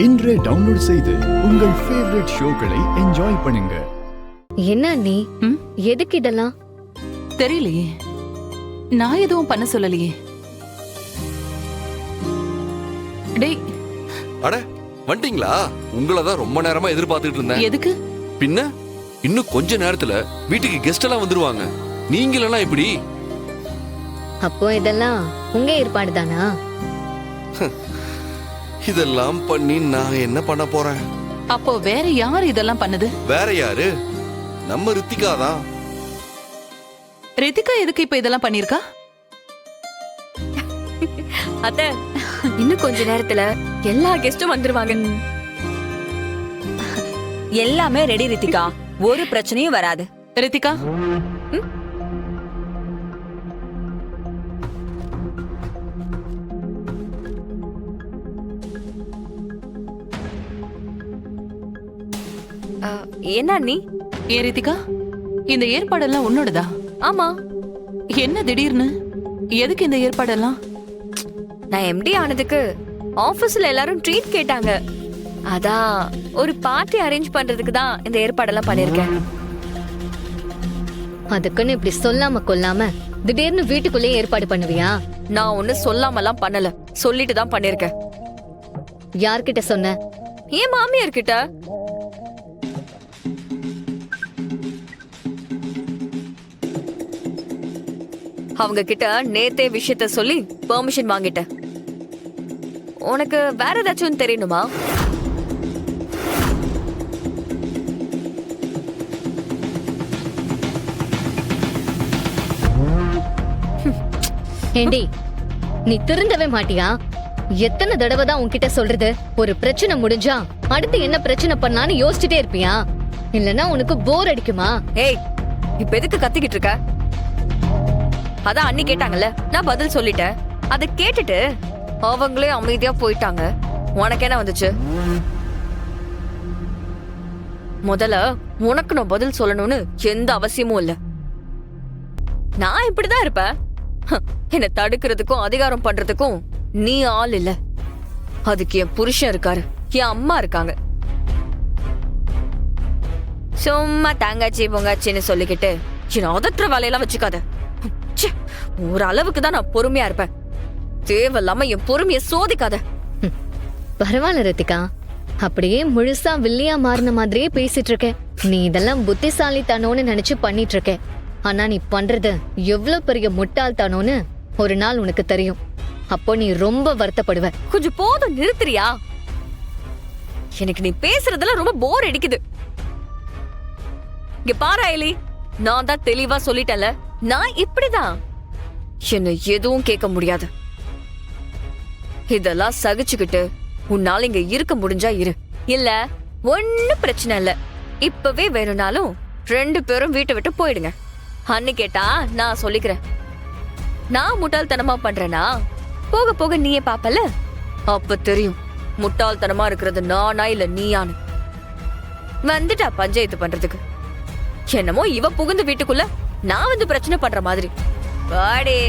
இன்றே டவுன்லோட் செய்து உங்கள் ஃபேவரட் ஷோக்களை என்ஜாய் பண்ணுங்க. என்ன நீ எதுக்கு இதெல்லாம்? தெரியலையே, நான் எதுவும் பண்ண சொல்லலையே. டேய், அட வந்துட்டீங்களா? உங்களை தான் ரொம்ப நேரமா எதிர்பார்த்துட்டு இருந்தேன். எதுக்கு? பின்ன இன்னும் கொஞ்ச நேரத்துல வீட்டுக்கு கெஸ்ட் எல்லாம் வந்துருவாங்க. நீங்களெல்லாம் எப்படி? அப்போ இதெல்லாம் உங்க ஏற்பாடு தானா? இதெல்லாம் பண்ணி நான் என்ன பண்ண போறேன்? அப்போ வேற யாரு இதெல்லாம் பண்ணது? வேற யாரு? நம்ம ரித்திகா தான். ரித்திகா எதுக்கு இப்ப இதெல்லாம் பண்ணிருக்கா? அத்த, இன்னும் கொஞ்ச நேரத்துல எல்லா கெஸ்டும் வந்துருவாங்க. எல்லாமே ரெடி ரித்திகா, ஒரு பிரச்சனையும் வராது. ரித்திகா, என்ன நீ? ஏ ரித்திகா, இந்த ஏற்பாடெல்லாம் உன்னோடதா? ஆமா. என்ன திடீர்னு? எதுக்கு இந்த ஏற்பாடெல்லாம்? நான் எம்டி ஆனதுக்கு ஆபீஸ்ல எல்லாரும் ட்ரீட் கேட்டாங்க. அதான் ஒரு பார்ட்டி அரேஞ்ச் பண்றதுக்கு தான் இந்த ஏற்பாடெல்லாம் பண்ணிருக்கேன். அதுக்குன்னு இப்படி சொல்லாம கொல்லாம திடீர்னு வீட்டுக்குள்ளே ஏற்பாடு பண்ணுவியா? நான் ஒண்ணு சொல்லாமலாம் பண்ணல, சொல்லிட்டு தான் பண்ணிருக்கேன். யார்கிட்ட சொன்ன? ஏன் மாமியார் கிட்ட. அவங்க கிட்ட நேத்தே விஷயத்த சொல்லி பெர்மிஷன் வாங்கிட்டேன். உனக்கு வேற ஏதாச்சும் தெரியணுமா? ஏண்டி, நீ திருந்தவே மாட்டியா? எத்தனை தடவை தான் உன்கிட்ட சொல்றது? ஒரு பிரச்சனை முடிஞ்சா அடுத்து என்ன பிரச்சனை பண்ணலான்னு யோசிச்சுட்டே இருப்பியா? இல்லனா உனக்கு போர் அடிக்குமா? ஏய், இப்ப எதுக்கு கத்திக்கிட்டு இருக்க? அதான் அண்ணி கேட்டாங்கல்ல, நான் பதில் சொல்லிட்டேன். அதை கேட்டுட்டு அவங்களே அமைதியா போயிட்டாங்க. உனக்கு என்ன வந்துச்சு? முதல்ல உனக்கு நான் பதில் சொல்லணும்னு எந்த அவசியமும் இல்ல. நான் இப்படிதான் இருப்பேன். என்ன தடுக்கிறதுக்கும் அதிகாரம் பண்றதுக்கும் நீ ஆள் இல்ல. அதுக்கு என் புருஷன் இருக்காரு, என் அம்மா இருக்காங்க. சும்மா தங்காச்சி பொங்காச்சின்னு சொல்லிக்கிட்டு என்ன அதற்ற வேலையெல்லாம் வச்சுக்காத. ஒரு அளவுக்கு தான் நான் பொறுமையா இருப்பேன். தேவையில்லாம என் பொறுமையை சோதிக்காத. பரவாயில்ல ரித்திகா, அப்படியே முழுசா வில்லியா மாறின மாதிரியே பேசிட்டு இருக்க. நீ இதெல்லாம் புத்திசாலித்தனோன்னு நினைச்சு பண்ணிட்டு இருக்க. ஆனா நீ பண்றது எவ்வளவு பெரிய முட்டாள்தானோன்னு ஒரு நாள் உனக்கு தெரியும். அப்போ நீ ரொம்ப வருத்தப்படுவ. கொஞ்சம் போதும், நிறுத்துறியா? எனக்கு நீ பேசுறதெல்லாம் ரொம்ப போர் அடிக்குது. இங்க பாரு ஐலி, நான் தான் தெளிவா சொல்லிட்டேன்ல, நான் இப்படிதான். என்ன எதுவும் கேட்க முடியாது. இதெல்லாம் சகிச்சுக்கிட்டு உன்னால இங்க இருக்க முடிஞ்சா இரு. இல்ல ஒன்னும் பிரச்சனை இல்ல. இப்பவே வேணும்னாலும் 2 பேரும் வீட்டை விட்டு போயிடுங்க. அண்ணி கேட்டா நான் சொல்லிக்கிறேன். நான் முட்டாள்தனமா பண்றேனா போக போக நீயே பாப்பல, அப்ப தெரியும் முட்டாள்தனமா இருக்கிறது நானா இல்ல நீயான்னு. வந்துட்டா பஞ்சாயத்து பண்றதுக்கு. என்னமோ இவ புகுந்து வீட்டுக்குள்ள நான் வந்து பிரச்சனை பண்ற மாதிரி. வாடே.